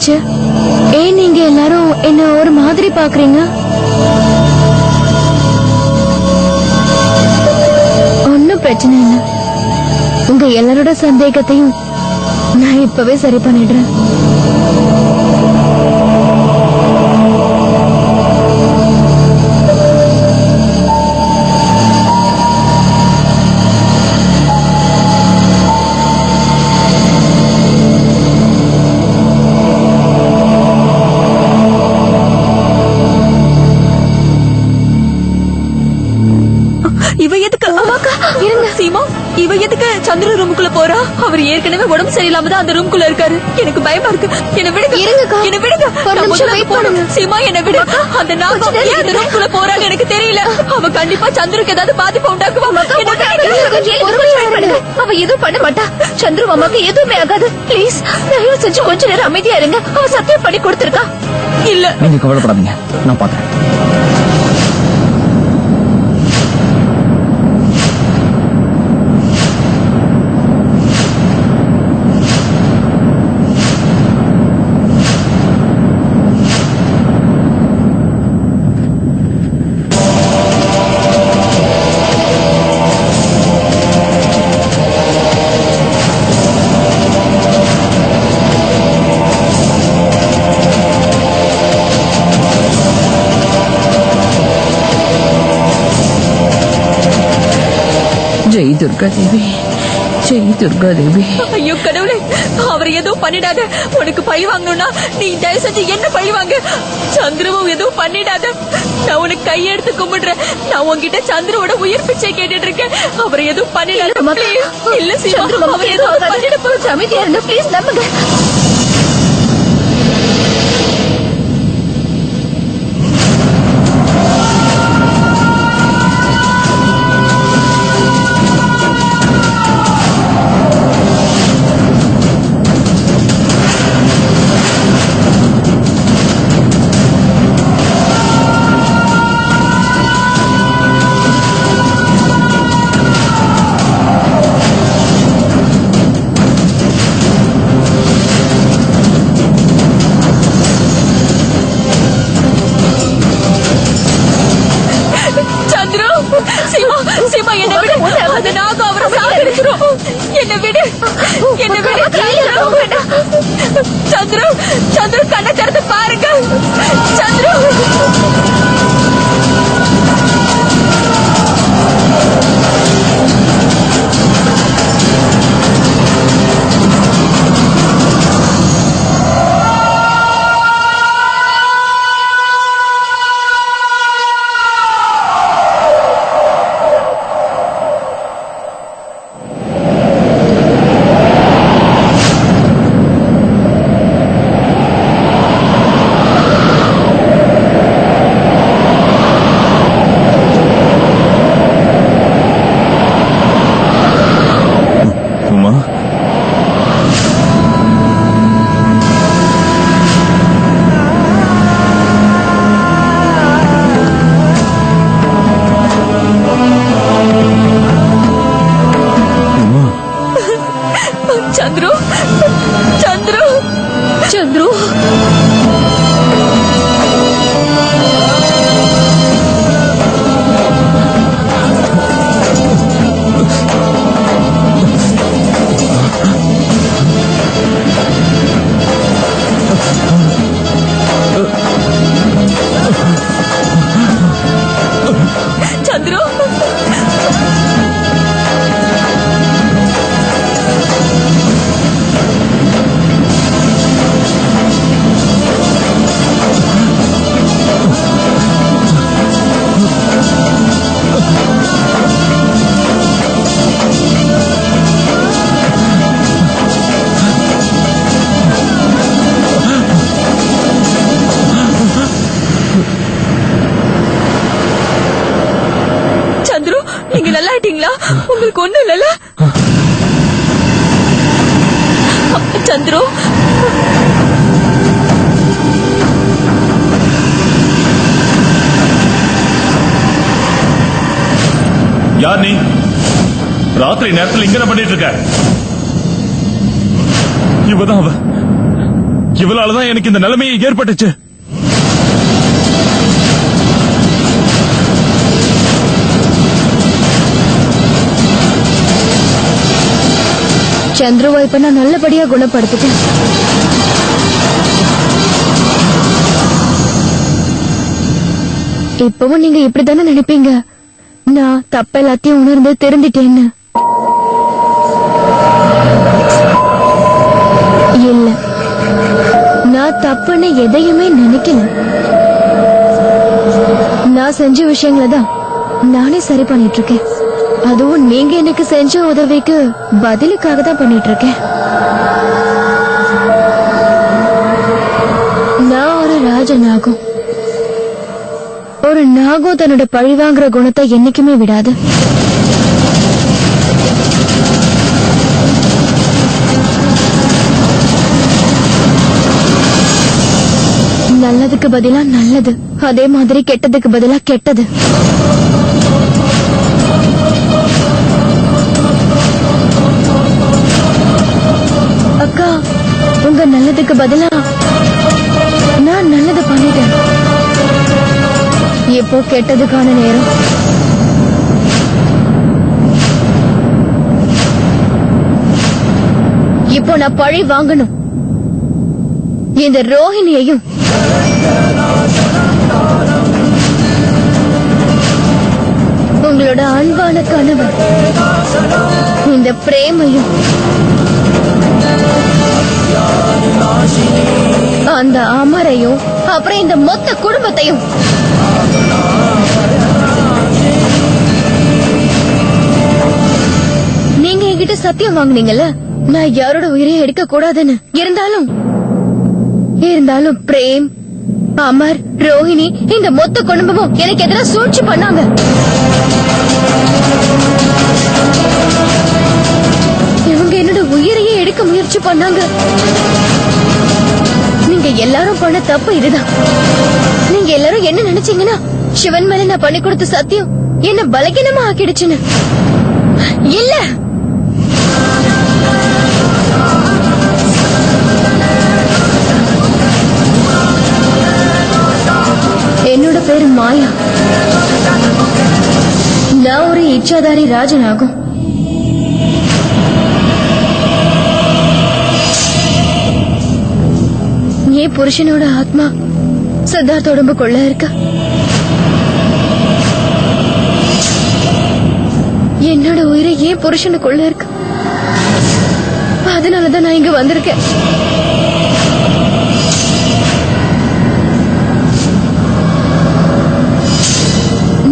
என்னாச்சு? ஏன் நீங்க எல்லாரும் என்ன ஒரு மாதிரி பாக்குறீங்க? ஒன்னும் பிரச்சனை இல்ல. உங்க எல்லாரோட சந்தேகத்தையும் நான் இப்பவே சரி பண்ணிடுறேன். சீமா, இவ எதுக்கு சந்திர ரூமுக்குள்ள போறா? அவர் ஏற்கனவே உடம்பு சரியில்லாம தான் அந்த ரூமுக்குள்ள இருக்காரு. எனக்கு பயமா இருக்கு. என்ன விடுங்க, என்ன விடுங்க. சீமா, என்ன விடு. அந்த நாகம் ஏன் அந்த ரூமுக்குள்ள போறான்னு எனக்கு தெரியல. அவ கண்டிப்பா சந்திருக்கு ஏதாவது பாதிப்பு உண்டாக்குவா. அவ எதுவும் பண்ண மாட்டா. சந்திர அம்மாக்கு எதுவுமே ஆகாது. பிளீஸ் தயவு செஞ்சு கொஞ்ச நேரம் அமைதியா இருங்க. அவ சத்தியம் பண்ணி கொடுத்திருக்கா. இல்ல, நீங்க கவலைப்படாதீங்க, நான் பாக்குறேன். ஜெய் துர்கா தேவி, ஜெய் துர்கா தேவி. ஐயோ கடவுளே, அவர் எதுவும் பண்ணிடாத. உனக்கு பழி வாங்கணும்னா நீ தயவு செஞ்சு என்ன பழி வாங்க. சந்திரவும் எதுவும் பண்ணிடாத. நான் உனக்கு கையெடுத்து கும்பிடுறேன். நான் உன்கிட்ட சந்திரவோட உயிர் பிச்சை கேட்டுட்டு இருக்கேன். அவரை எதுவும் பண்ணிடாத. இல்ல சீமா, அவர் எதுவும் பண்ணிட போச்சு. அமைதியா இருங்க பிளீஸ், நம்புங்க. சீமா, என்ன விடு. அந்த நாகம் அவரை சாகடிச்சிரும். என்ன விடு, என்ன விடு. சந்திரு, சந்திரு கண்ணை திறந்து பாருங்க. சந்திரு, சந்திரு, சந்திரு, சந்திரு. சந்திரு, நீங்க நல்லா ஆயிட்டீங்களா? உங்களுக்கு ஒண்ணும் இல்லல? சந்திரு, யார் நீ? ராத்திரி நேரத்தில் இங்க என்ன பண்ணிட்டு இருக்க? இவதான் அவ இவளாலதான் எனக்கு இந்த நிலைமையை ஏற்பட்டுச்சு. சந்துருவை இப்ப நான் நல்லபடியா குணப்படுத்திட்டேன். இப்பவும் நீங்க இப்படித்தானே நினைப்பீங்க, நான் தப்ப எல்லாத்தையும் உணர்ந்து தெரிஞ்சிட்டேன்னு. இல்ல, நான் தப்புன்னு எதையுமே நினைக்கல. நான் செஞ்ச விஷயங்களை தான் நானே சரி பண்ணிட்டு இருக்கேன். அதுவும் நீங்க எனக்கு செஞ்ச உதவிக்கு பதிலுக்காக தான் பண்ணிட்டு இருக்கேன். நான் ஒரு ராஜநாகம். ஒரு நாகம் தன்னோட பழிவாங்கிற குணத்தை என்னைக்குமே விடாது. நல்லதுக்கு பதிலா நல்லது, அதே மாதிரி கெட்டதுக்கு பதிலா கெட்டது. அக்கா, உங்க நல்லதுக்கு பதிலா நான் நல்லது பண்ணிட்டேன். இப்போ கெட்டதுக்கான நேரம். இப்போ நான் பழி வாங்கணும். இந்த ரோஹிணியையும் உங்களோட அன்பான கணவர் இந்த பிரேமையும் அந்த அமரையும் அப்புறம் இந்த மொத்த குடும்பத்தையும் நீங்க என்கிட்ட சத்தியம் வாங்குனீங்கல்ல, நான் யாரோட உயிரையும் எடுக்க கூடாதுன்னு. இருந்தாலும் பிரேம், அமர், ரோஹிணி இந்த மொத்த குடும்பமும் எனக்கு எதிராக சூழ்ச்சி பண்ணாங்க. இவங்க என்னோட உயிரையே எடுக்க முயற்சி பண்ணாங்க. நீங்க எல்லாரும் பண்ண தப்பு இதுதான். நீங்க எல்லாரும் என்ன நினைச்சீங்கன்னா சிவன் மேல நான் பண்ணி கொடுத்த சத்தியம் என்ன பலகீனமா ஆக்கிடுச்சுன்னு. இல்ல, என்னோட பேரு மாயா. நான் ஒரு இச்சாதாரி ராஜனாகும். ஏன் புருஷனோட ஆத்மா சித்தார்த்த உடம்புக்குள்ள இருக்க, என்னோட உயிரை ஏன் புருஷனுக்குள்ள இருக்கு. அதனாலதான் நான் இங்க வந்திருக்கேன்.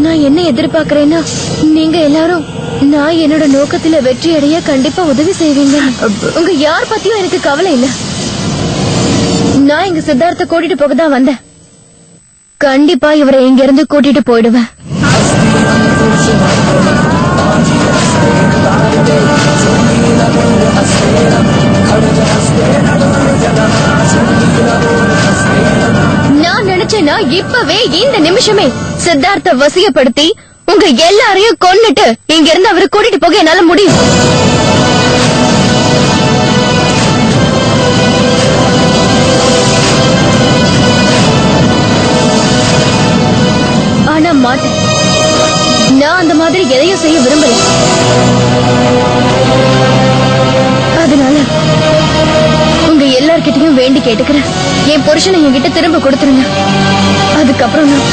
நான் என்ன எதிர்பார்க்கிறேன்னா, நீங்க எல்லாரும் நான் என்னோட நோக்கத்துல வெற்றி அடைய கண்டிப்பா உதவி செய்வீங்க. உங்க யார் பத்தியும் எனக்கு கவலை இல்ல. நான் இங்க சித்தார்த்த கூட்டிட்டு போக தான் வந்தேன். கண்டிப்பா இவரை இங்க இருந்து கூட்டிட்டு போயிடுவேன். நான் நினைச்சேன்னா இப்பவே இந்த நிமிஷமே சித்தார்த்த வசியப்படுத்தி உங்க எல்லாரையும் கொன்னுட்டு இங்க இருந்து அவரை கூட்டிட்டு போக என்னால முடியும். ஆனா மாட்டேன். நான் அந்த மாதிரி எதையும் செய்ய விரும்பல. அதனால உங்க எல்லார்கிட்டயும் வேண்டி கேட்டுக்கிறேன், என் புருஷனை என்கிட்ட திரும்ப கொடுத்துருங்க. அதுக்கப்புறம் நான்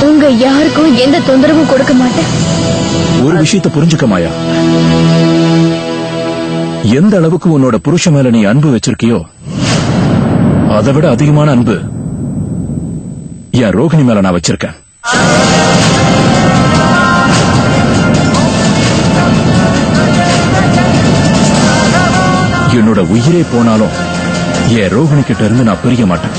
உங்க யாருக்கும் எந்த தொந்தரவும் கொடுக்க மாட்டேன். ஒரு விஷயத்தை புரிஞ்சுக்க மாயா, எந்த அளவுக்கு உன்னோட புருஷன் மேல நீ அன்பு வச்சிருக்கியோ அதை விட அதிகமான அன்பு என் ரோகிணி மேல நான் வச்சிருக்கேன். என்னோட உயிரே போனாலும் என் ரோகிணி கிட்ட இருந்து நான் பிரிய மாட்டேன்.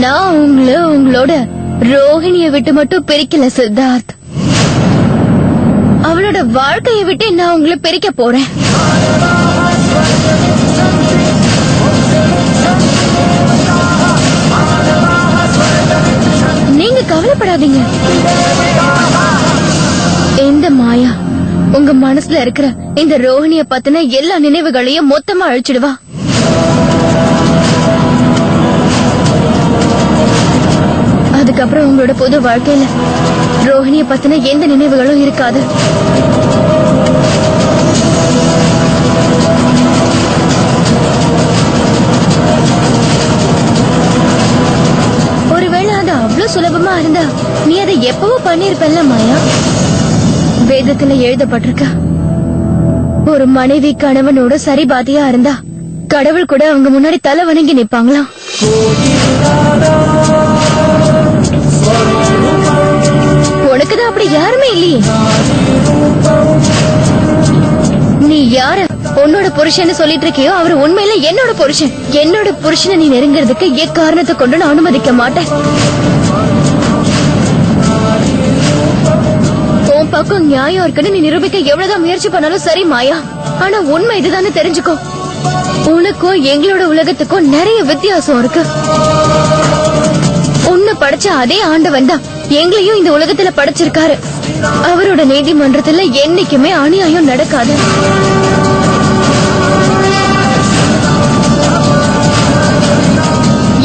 நான் உங்களோட ரோஹிணியை விட்டு மட்டும் பிரிக்கல சித்தார்த். அவளோட வாழ்க்கையை விட்டு நான் உங்களை பிரிக்க போறேன். நீங்க கவலைப்படாதீங்க. எந்த மாயா உங்க மனசுல இருக்கிற இந்த ரோஹிணிய பத்தின எல்லா நினைவுகளையும் மொத்தமா அழிச்சிடுவா. அதுக்கப்புறம் உங்களோட பொது வாழ்க்கையில ரோஹிணிய பத்தின எந்த நினைவுகளும் இருக்காது. ஒருவேளை அது அவ்வளவு சுலபமா இருந்தா நீ அதை எப்பவோ பண்ணிருப்பல்ல மாயா. வேதத்துல எழுதப்பட்டிருக்க, ஒரு மனைவி கணவனோட சரிபாதியா இருந்தா கடவுள் கூட அவங்க முன்னாடி தலை வணங்கி நிப்பாங்களாம். உனக்குதான் அப்படி யாருமே இல்லையே. நீ யார உன்னோட புருஷன்னு சொல்லிட்டு இருக்கியோ அவர் உண்மையில என்னோட புருஷன். என்னோட புருஷனை நீ நெருங்கிறதுக்கு எக்காரணத்தை கொண்டு நான் அனுமதிக்க மாட்டேன். உன் பக்கம் நியாயம் இருக்குன்னு நீ நிரூபிக்க எவ்வளவுதான் முயற்சி பண்ணாலும் சரி மாயா. ஆனா உண்மை இதுதானே தெரிஞ்சுக்கோ. உனக்கும் எங்களோட உலகத்துக்கும் நிறைய வித்தியாசம் இருக்கு. உன்னை படைச்ச அதே ஆண்டவன் தான் எங்களையும் இந்த உலகத்துல படைச்சிருக்காரு. அவரோட நீதிமன்றத்துல என்னைக்குமே அநியாயம் நடக்காது.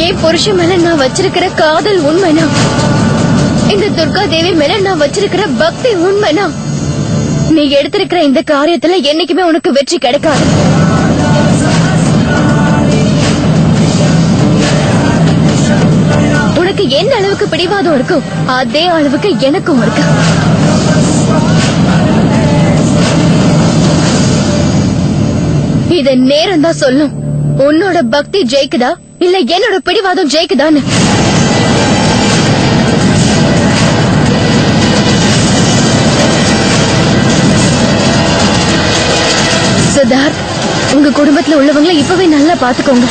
என் புருஷன் மேல நான் வச்சிருக்கிற காதல் உண்மைனா, இந்த துர்கா தேவி மேல நான் வச்சிருக்கிற பக்தி உண்மைனா, நீ எடுத்திருக்கிற இந்த காரியத்துல என்னைக்குமே உனக்கு வெற்றி கிடைக்காது. உனக்கு என்ன அளவுக்கு பிடிவாதம் இருக்கும் அதே அளவுக்கு எனக்கும் இருக்கு. இத நேரம் தான் சொல்லும். உன்னோட பக்தி ஜெயிக்குதா இல்ல என்னோட பிடிவாதம் ஜெயிக்குதான்னு. சித்தார்த், உங்க குடும்பத்துல உள்ளவங்களை இப்பவே நல்லா பாத்துக்கோங்க.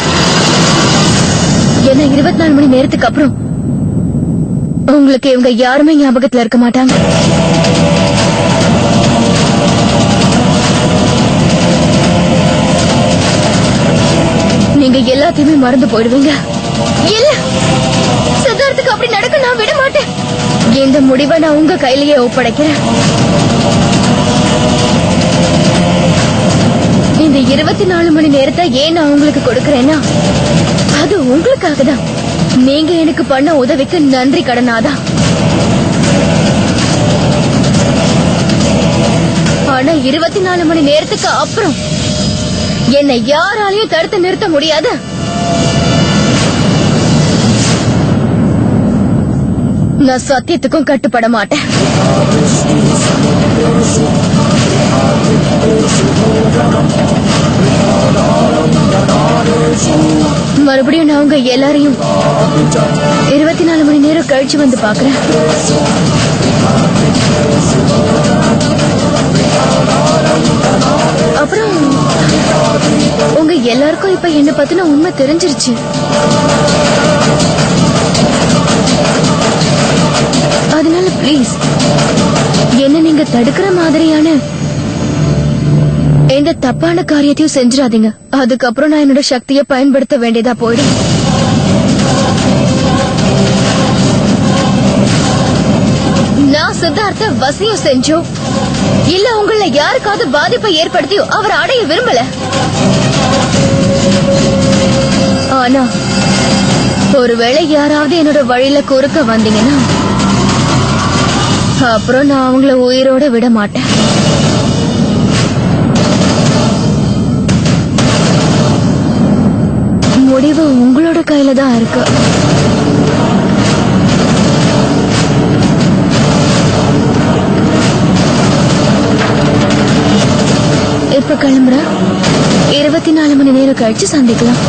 ஏன்னா 24 மணி நேரத்துக்கு அப்புறம் உங்களுக்கு இவங்க யாருமே ஞாபகத்துல இருக்க மாட்டாங்க. நீங்க எல்லாத்தையுமே மறந்து போயிடுவீங்க. இல்ல, சித்தார்த்துக்கு அப்படி நடக்க நான் விட மாட்டேன். இந்த முடிவை நான் உங்க கையிலேயே ஒப்படைக்கிறேன். இந்த 24 மணி நேரத்தை ஏன் நான் உங்களுக்கு கொடுக்கறேன்னா, அது உங்களுக்காக தான். நீங்க எனக்கு பண்ண உதவிக்கு நன்றி கடனாதான். ஆனா 24 மணி நேரத்துக்கு அப்புறம் என்னை யாராலையும் தடுத்து நிறுத்த முடியாது. நான் சத்தியத்துக்கும் கட்டுப்பட மாட்டேன். மறுபடியும் நான் உங்க எல்லாரையும் 24 மணி நேரம் கழிச்சு வந்து பாக்குறேன். அப்புறம் உங்க எல்லாருக்கும் இப்ப என்ன பத்தின உண்மை தெரிஞ்சிருச்சு. அதனால பிளீஸ் என்ன நீங்க தடுக்கிற மாதிரியான எந்த தப்பான காரியத்தையும் செஞ்சிடாதீங்க. அதுக்கப்புறம் நான் என்னோட சக்தியை பயன்படுத்த வேண்டியதா போயிடும். நான் சித்தார்த்த வசியம் செஞ்சோ இல்ல உங்கள யாருக்காவது பாதிப்பை ஏற்படுத்தியோ அவர் அடைய விரும்பல. ஆனா ஒருவேளை யாராவது என்னோட வழியில குறுக்க வந்தீங்கன்னா அப்புறம் நான் அவங்கள உயிரோட விட மாட்டேன். முடிவு உங்களோட கையில தான் இருக்கு. இப்ப கிளம்புற 24 மணி நேரம் கழிச்சு சந்திக்கலாம்.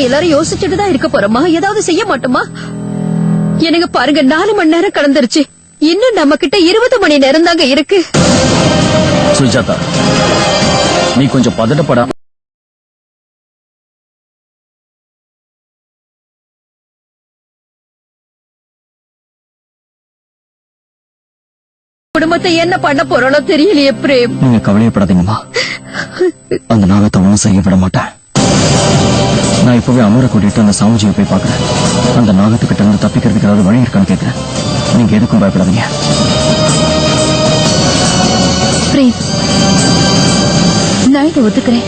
எல்லாரும் யோசிச்சுட்டு தான் இருக்க போறோமா? ஏதாவது செய்ய மாட்டோமா? எனக்கு பாருங்க, 4 மணி நேரம் கடந்துருச்சு. இன்னும் நம்ம கிட்ட 20 மணி நேரம் தாங்க இருக்கு. சுஜாதா, நீ கொஞ்சம் பதட்டப்படா. குடும்பத்தை என்ன பண்ண போறோம்னோ தெரியலையே பிரேம். நீங்க கவலையப்படாதீங்கம்மா. அந்த நாகத்தை ஒண்ணும் செய்ய விட மாட்டேன். நான் இப்பவே அமரை கூட்டிட்டு அந்த சாமிஜியை போய் பாக்குறேன். அந்த நாகத்துக்கிட்ட இருந்து தப்பிக்கிறதுக்கு ஏதாவது வழி இருக்கான்னு கேட்கிறேன். நீங்க எதுக்கும் பயப்படாதீங்க. பிரேம், நான் இதை ஒத்துக்கிறேன்.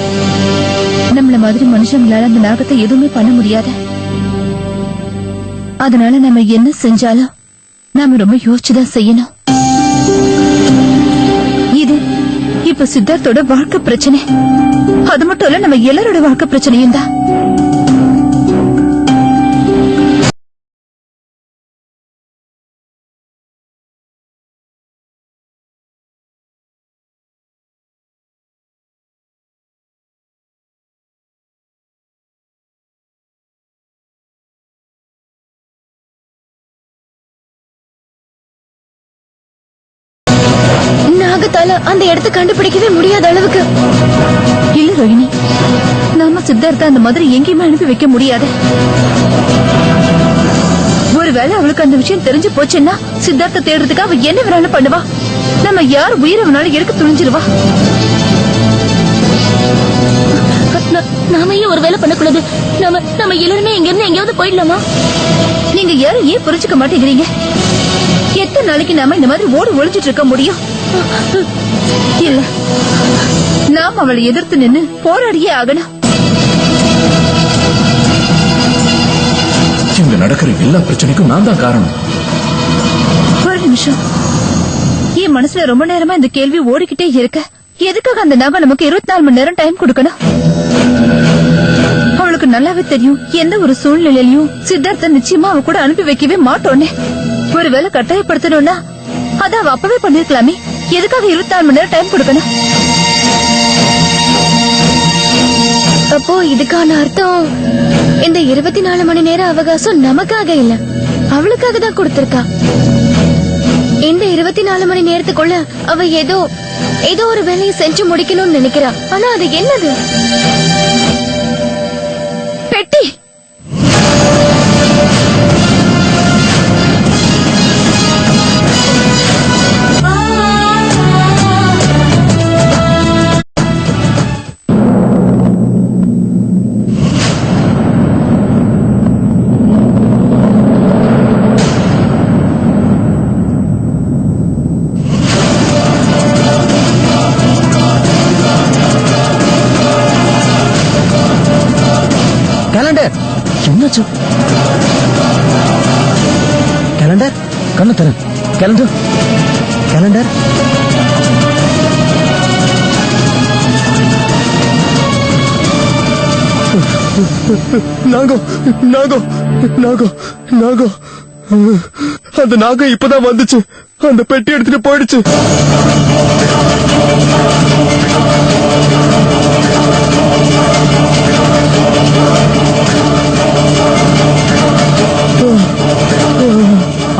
நம்மள மாதிரி மனுஷங்களால அந்த நாகத்தை எதுவுமே பண்ண முடியாது. அதனால நம்ம என்ன செஞ்சாலும் நாம ரொம்ப யோசிச்சுதான் செய்யணும். இது இப்ப சித்தார்த்தோட வாழ்க்கை பிரச்சனை. அது மட்டும் இல்ல, நம்ம எல்லாரோட வாழ்க்கை பிரச்சனையும் தான். நாகத்தால அந்த இடத்தை கண்டுபிடிக்கவே முடியாத அளவுக்கு இல்ல ரோஹிணி. நாம சித்தார்த்த அந்த மாதிரி எங்கேயுமே அனுப்பி வைக்க முடியாது. ஒருவேளை அவளுக்கு அந்த விஷயம் தெரிஞ்சு போச்சுன்னா சித்தார்த்த தேடுறதுக்கு அவ என்ன வேணாலும் பண்ணுவா. நம்ம யார் உயிரை வேணாலும் எடுக்க துணிஞ்சிருவா. நாம ஏன் ஒரு வேலை பண்ணக்கூடாது? நம்ம எல்லாருமே இங்க இருந்து எங்கேயாவது போயிடலாமா? நீங்க யாரும் ஏன் புரிஞ்சுக்க மாட்டேங்கிறீங்க? எத்தனை நாளைக்கு நாம இந்த மாதிரி ஓடி ஒளிஞ்சிட்டு இருக்க முடியும்? இல்ல, நாம் அவளை எதிர்த்து நின்னு போராடியே ஆகணும். இங்க நடக்கிற எல்லா பிரச்சனைக்கும் நான் தான் காரணம். ஒரு நிமிஷம், என் மனசுல ரொம்ப நேரமா இந்த கேள்வி ஓடிக்கிட்டே இருக்க. எதுக்காக அந்த நாகம் நமக்கு 24 மணி நேரம் டைம் கொடுக்கணும்? அவளுக்கு நல்லாவே தெரியும் எந்த ஒரு சூழ்நிலையிலையும் சித்தார்த்த நிச்சயமா அவ கூட அனுப்பி வைக்கவே மாட்டோன்னு. ஒருவேளை கட்டாயப்படுத்தணும்னா அத அவ அப்பவே பண்ணிருக்கலாமே. எதுக்காக 24 மணி நேரம் டைம் கொடுக்கணும்? அப்போ இதுக்கான அர்த்தம் இந்த 24 மணி நேரம் அவகாசம் நமக்காக இல்ல, அவளுக்காக தான் கொடுத்திருக்கா. இந்த 24 மணி நேரத்துக்குள்ள அவ ஏதோ ஒரு வேலையை செஞ்சு முடிக்கணும்னு நினைக்கிறா. ஆனா அது என்னது? பெட்டி. கேலண்டர் என்னாச்சு? கேலண்டர் கண்ணு தர. கேலண்டர் கேலண்டர் நாகம் நாகம் நாகம் நாகம் அந்த நாகம் இப்பதான் வந்துச்சு. அந்த பெட்டி எடுத்துட்டு போயிடுச்சு.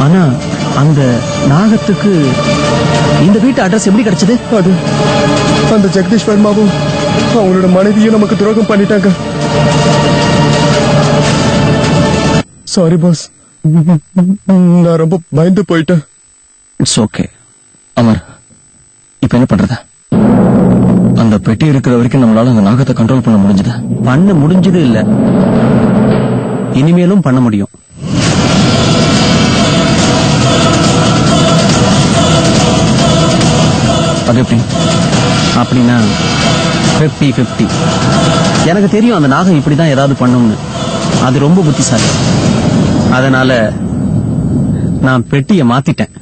ஆனா அந்த நாகத்துக்கு இந்த வீட்டு அட்ரஸ் எப்படி கிடைச்சது? அது அந்த ஜெகதீஷ் வர்மாவும் அவங்களோட மனைவியும் நமக்கு துரோகம் பண்ணிட்டாங்க. சாரி பாஸ், நான் ரொம்ப பயந்து போயிட்டேன். It's okay. அமர், இப்ப என்ன பண்றது? அந்த பெட்டி இருக்கிற வரைக்கும் நம்மளால அந்த நாகத்தை கண்ட்ரோல் பண்ண முடிஞ்சது. பண்ண முடிஞ்சது இல்ல, இனிமேலும் பண்ண முடியும். அது எப்படி? அப்படின்னா 50-50. எனக்கு தெரியும் அந்த நாகம் இப்படிதான் ஏதாவது பண்ணும்னு. அது ரொம்ப புத்திசாலி. அதனால நான் பெட்டியை மாத்திட்டேன்.